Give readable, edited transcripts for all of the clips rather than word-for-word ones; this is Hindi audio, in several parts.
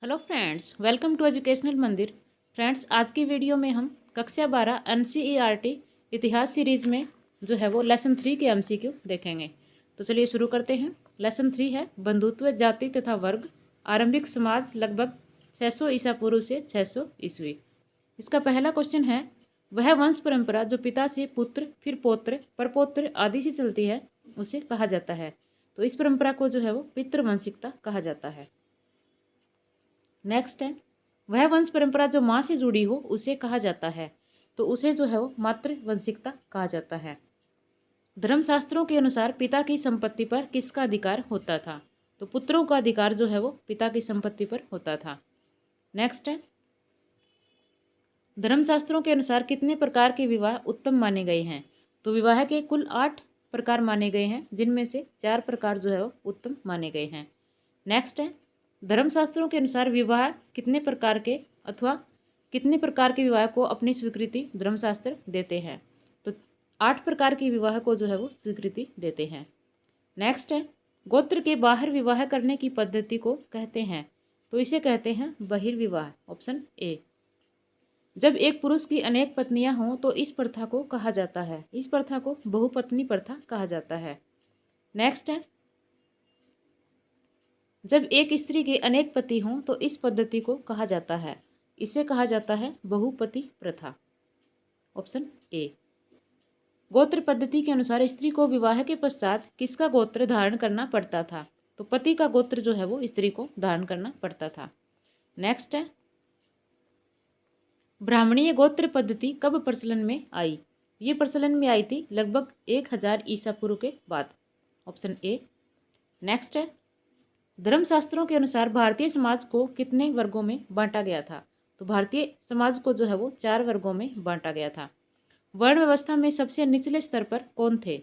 Hello friends, welcome to educational Mandir. Friends, आज की वीडियो में हम कक्षा 12 एनसीईआरटी इतिहास सीरीज़ में जो है वो लेसन 3 के एमसीक्यू देखेंगे। तो चलिए शुरू करते हैं। लेसन 3 है बंधुत्व, जाति तथा वर्ग, आरंभिक समाज लगभग 600 ईसा पूर्व से 600 ईस्वी। इसका पहला क्वेश्चन है, वह वंश परंपरा जो पिता से पुत्र फिर पौत्र परपौत्र आदि से चलती है उसे कहा जाता है। तो इस परंपरा को जो है वो पितृवंशिकता कहा जाता है। नेक्स्ट है, वह वंश परंपरा जो माँ से जुड़ी हो उसे कहा जाता है। तो उसे जो है वो मातृवंशिकता कहा जाता है। धर्मशास्त्रों के अनुसार पिता की संपत्ति पर किसका अधिकार होता था? तो पुत्रों का अधिकार जो है वो पिता की संपत्ति पर होता था। नेक्स्ट है, धर्मशास्त्रों के अनुसार कितने प्रकार के विवाह उत्तम माने गए हैं? तो विवाह के कुल 8 प्रकार माने गए हैं, जिनमें से 4 प्रकार जो है वो उत्तम माने गए हैं। नेक्स्ट है, धर्मशास्त्रों के अनुसार विवाह कितने प्रकार के अथवा कितने प्रकार के विवाह को अपनी स्वीकृति धर्मशास्त्र देते हैं? तो 8 प्रकार के विवाह को जो है वो स्वीकृति देते हैं। नेक्स्ट है, गोत्र के बाहर विवाह करने की पद्धति को कहते हैं। तो इसे कहते हैं बहिर्विवाह, ऑप्शन ए। जब एक पुरुष की अनेक पत्नियां हों तो इस प्रथा को कहा जाता है, इस प्रथा को बहुपत्नी प्रथा कहा जाता है। नेक्स्ट है, जब एक स्त्री के अनेक पति हों तो इस पद्धति को कहा जाता है, इसे कहा जाता है बहुपति प्रथा, ऑप्शन ए। गोत्र पद्धति के अनुसार स्त्री को विवाह के पश्चात किसका गोत्र धारण करना पड़ता था? तो पति का गोत्र जो है वो स्त्री को धारण करना पड़ता था। नेक्स्ट है, ब्राह्मणीय गोत्र पद्धति कब प्रचलन में आई? ये प्रचलन में आई थी लगभग 1000 ईसा पूर्व के बाद, ऑप्शन ए। नेक्स्ट है, धर्मशास्त्रों के अनुसार भारतीय समाज को कितने वर्गों में बांटा गया था? तो भारतीय समाज को जो है वो 4 वर्गों में बांटा गया था। वर्ण व्यवस्था में सबसे निचले स्तर पर कौन थे?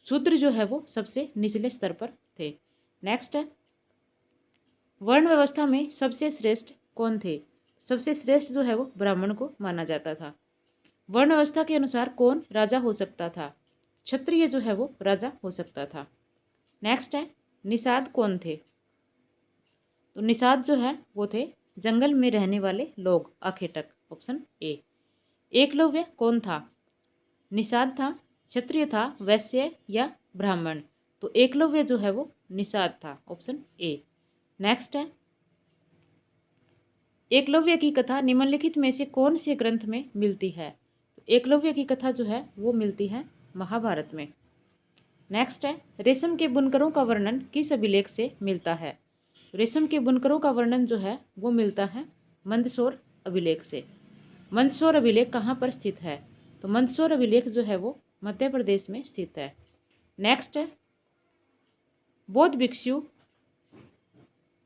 शूद्र जो है वो सबसे निचले स्तर पर थे। नेक्स्ट है, वर्ण व्यवस्था में सबसे श्रेष्ठ कौन थे? सबसे श्रेष्ठ जो है वो ब्राह्मण को माना जाता था। वर्ण व्यवस्था के अनुसार कौन राजा हो सकता था? क्षत्रिय जो है वो राजा हो सकता था। नेक्स्ट है, निषाद कौन थे? तो निषाद जो है वो थे जंगल में रहने वाले लोग, आखेटक, ऑप्शन ए। एकलव्य कौन था? निषाद था, क्षत्रिय था, वैश्य या ब्राह्मण? तो एकलव्य जो है वो निषाद था, ऑप्शन ए। नेक्स्ट है, एकलव्य की कथा निम्नलिखित में से कौन से ग्रंथ में मिलती है? तो एकलव्य की कथा जो है वो मिलती है महाभारत में। नेक्स्ट है, रेशम के बुनकरों का वर्णन किस अभिलेख से मिलता है? रेशम के बुनकरों का वर्णन जो है वो मिलता है मंदसौर अभिलेख से। मंदसौर अभिलेख कहाँ पर स्थित है? तो मंदसौर अभिलेख जो है वो मध्य प्रदेश में स्थित है। नेक्स्ट है, बौद्ध भिक्षु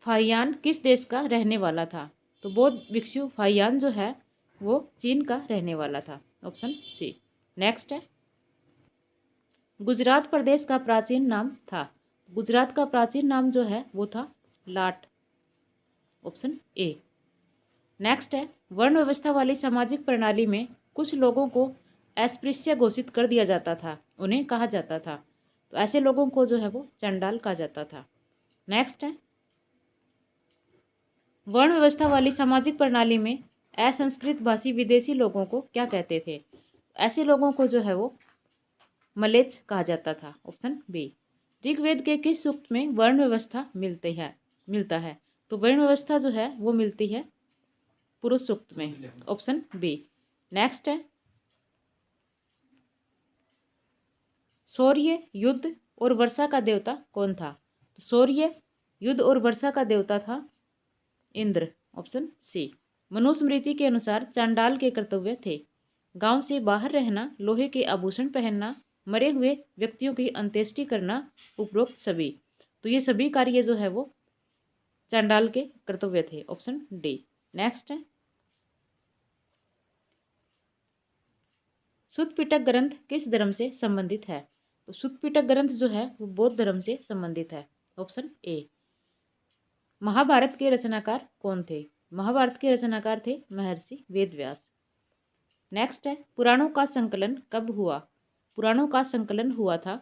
फाहियान किस देश का रहने वाला था? तो बौद्ध भिक्षु फाहियान जो है वो चीन का रहने वाला था, ऑप्शन सी। नेक्स्ट है, गुजरात प्रदेश का प्राचीन नाम था। गुजरात का प्राचीन नाम जो है वो था लाट, ऑप्शन ए। नेक्स्ट है, वर्ण व्यवस्था वाली सामाजिक प्रणाली में कुछ लोगों को अस्पृश्य घोषित कर दिया जाता था, उन्हें कहा जाता था। तो ऐसे लोगों को जो है वो चंडाल कहा जाता था। नेक्स्ट है, वर्ण व्यवस्था वाली सामाजिक प्रणाली में असंस्कृत भाषी विदेशी लोगों को क्या कहते थे? ऐसे लोगों को जो है वो मलेच्छ कहा जाता था, ऑप्शन बी। ऋग्वेद के किस सूक्त में वर्ण व्यवस्था मिलता है? तो वर्ण व्यवस्था जो है वो मिलती है पुरुष सूक्त में, ऑप्शन बी। नेक्स्ट है, शौर्य, युद्ध और वर्षा का देवता कौन था? तो शौर्य, युद्ध और वर्षा का देवता था इंद्र, ऑप्शन सी। मनुस्मृति के अनुसार चांडाल के कर्तव्य थे गांव से बाहर रहना, लोहे के आभूषण पहनना, मरे हुए व्यक्तियों की अंत्येष्टि करना, उपरोक्त सभी। तो ये सभी कार्य जो है वो चांडाल के कर्तव्य थे, ऑप्शन डी। नेक्स्ट है, सुत्त पिटक ग्रंथ किस धर्म से संबंधित है? तो सुत्त पिटक ग्रंथ जो है वो बौद्ध धर्म से संबंधित है, ऑप्शन ए। महाभारत के रचनाकार कौन थे? महाभारत के रचनाकार थे महर्षि वेदव्यास। नेक्स्ट है, पुराणों का संकलन कब हुआ? पुराणों का संकलन हुआ था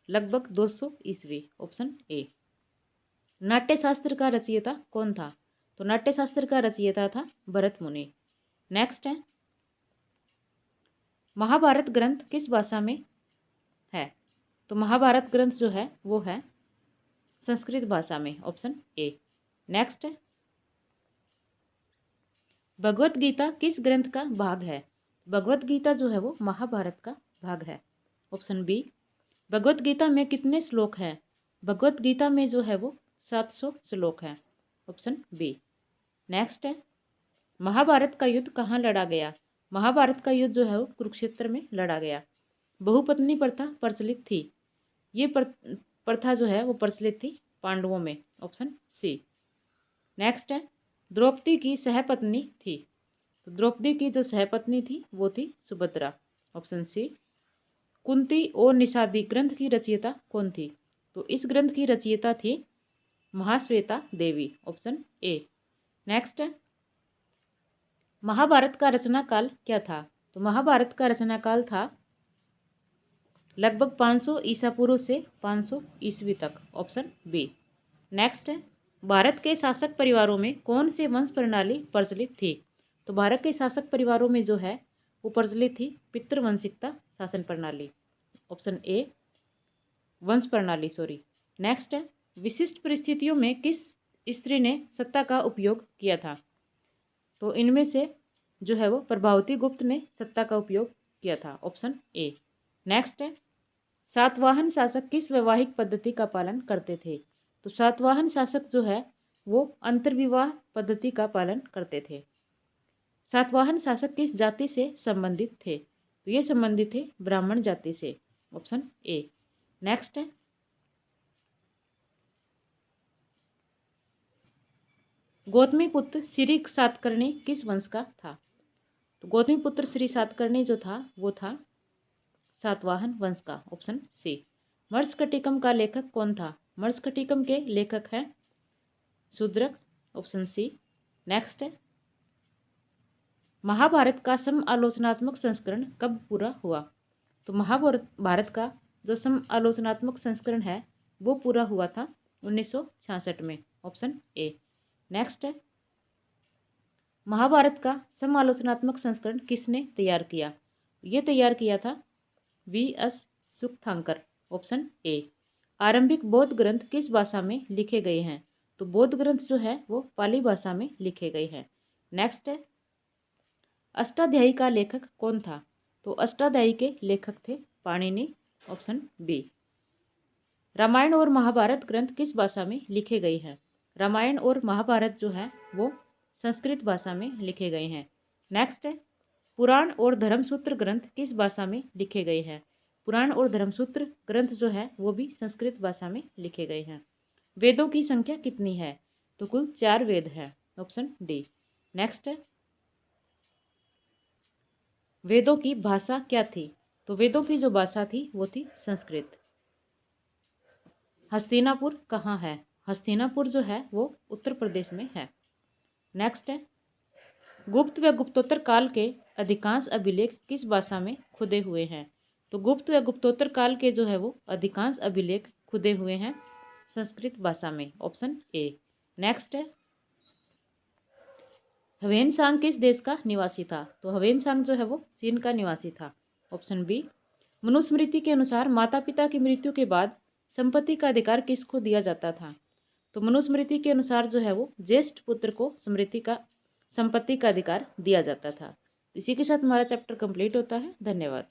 लगभग 200 ईस्वी, ऑप्शन ए। नाट्यशास्त्र का रचयिता कौन था? तो नाट्यशास्त्र का रचयिता था भरत मुनि। नेक्स्ट है, महाभारत ग्रंथ किस भाषा में है? तो महाभारत ग्रंथ जो है वो है संस्कृत भाषा में, ऑप्शन ए। नेक्स्ट है, भगवत गीता किस ग्रंथ का भाग है? भगवत गीता जो है वो महाभारत का भाग है, ऑप्शन बी। भगवत गीता में कितने श्लोक हैं? भगवत गीता में जो है वो 700 श्लोक हैं, ऑप्शन बी। नेक्स्ट है, महाभारत का युद्ध कहाँ लड़ा गया? महाभारत का युद्ध जो है वो कुरुक्षेत्र में लड़ा गया। बहुपत्नी प्रथा प्रचलित थी, ये प्रथा जो है वो प्रचलित थी पांडवों में, ऑप्शन सी। नेक्स्ट है, द्रौपदी की सहपत्नी थी, तो द्रौपदी की जो सहपत्नी थी वो थी सुभद्रा, ऑप्शन सी। कुंती और निषादी ग्रंथ की रचयिता कौन थी? तो इस ग्रंथ की रचयिता थी महाश्वेता देवी, ऑप्शन ए। नेक्स्ट है, महाभारत का रचना काल क्या था? तो महाभारत का रचना काल था लगभग 500 ईसा पूर्व से 500 ईस्वी तक, ऑप्शन बी। नेक्स्ट है, भारत के शासक परिवारों में कौन से वंश प्रणाली प्रचलित थी? तो भारत के शासक परिवारों में जो है वो प्रचलित थी पितृवंशिकता शासन प्रणाली, ऑप्शन ए, वंश प्रणाली, सॉरी। नेक्स्ट है, विशिष्ट परिस्थितियों में किस स्त्री ने सत्ता का उपयोग किया था? तो इनमें से जो है वो प्रभावती गुप्त ने सत्ता का उपयोग किया था, ऑप्शन ए। नेक्स्ट है, सातवाहन शासक किस वैवाहिक पद्धति का पालन करते थे? तो सातवाहन शासक जो है वो अंतर्विवाह पद्धति का पालन करते थे। सातवाहन शासक किस जाति से संबंधित थे? तो ये संबंधित थे ब्राह्मण जाति से, ऑप्शन ए। नेक्स्ट है, गौतमी पुत्र श्री सातकर्णी किस वंश का था? तो गौतमी पुत्र श्री सातकर्णी जो था वो था सातवाहन वंश का, ऑप्शन सी। मर्षकटिकम का लेखक कौन था? मर्षकटिकम के लेखक हैं शूद्रक, ऑप्शन सी। नेक्स्ट है, महाभारत का समालोचनात्मक संस्करण कब पूरा हुआ? तो महाभारत का जो समालोचनात्मक संस्करण है वो पूरा हुआ था 1966 में, ऑप्शन ए। नेक्स्ट है, महाभारत का समालोचनात्मक संस्करण किसने तैयार किया? ये तैयार किया था V.S. Sukthankar, option A. आरंभिक बौद्ध ग्रंथ किस भाषा में लिखे गए हैं? तो बौद्ध ग्रंथ जो है वो पाली भाषा में लिखे गए हैं। नेक्स्ट है, अष्टाध्यायी का लेखक कौन था? तो अष्टाध्यायी के लेखक थे पाणिनि, ऑप्शन बी। रामायण और महाभारत ग्रंथ किस भाषा में लिखे गए हैं? रामायण और महाभारत जो है वो संस्कृत भाषा में लिखे गए हैं। नेक्स्ट है, पुराण और धर्मसूत्र ग्रंथ किस भाषा में लिखे गए हैं? पुराण और धर्मसूत्र ग्रंथ जो है वो भी संस्कृत भाषा में लिखे गए हैं। वेदों की संख्या कितनी है? तो कुल 4 वेद हैं, ऑप्शन डी। नेक्स्ट है, वेदों की भाषा क्या थी? तो वेदों की जो भाषा थी वो थी संस्कृत। हस्तिनापुर कहाँ है? हस्तिनापुर जो है वो उत्तर प्रदेश में है। नेक्स्ट है, गुप्त व गुप्तोत्तर काल के अधिकांश अभिलेख किस भाषा में खुदे हुए हैं? तो गुप्त व गुप्तोत्तर काल के जो है वो अधिकांश अभिलेख खुदे हुए हैं संस्कृत भाषा में, ऑप्शन ए। नेक्स्ट है, ह्वेनसांग किस देश का निवासी था? तो ह्वेनसांग जो है वो चीन का निवासी था, ऑप्शन बी। मनुस्मृति के अनुसार माता पिता की मृत्यु के बाद संपत्ति का अधिकार किसको दिया जाता था? तो मनुस्मृति के अनुसार जो है वो ज्येष्ठ पुत्र को संपत्ति का अधिकार दिया जाता था। इसी के साथ हमारा चैप्टर कंप्लीट होता है। धन्यवाद।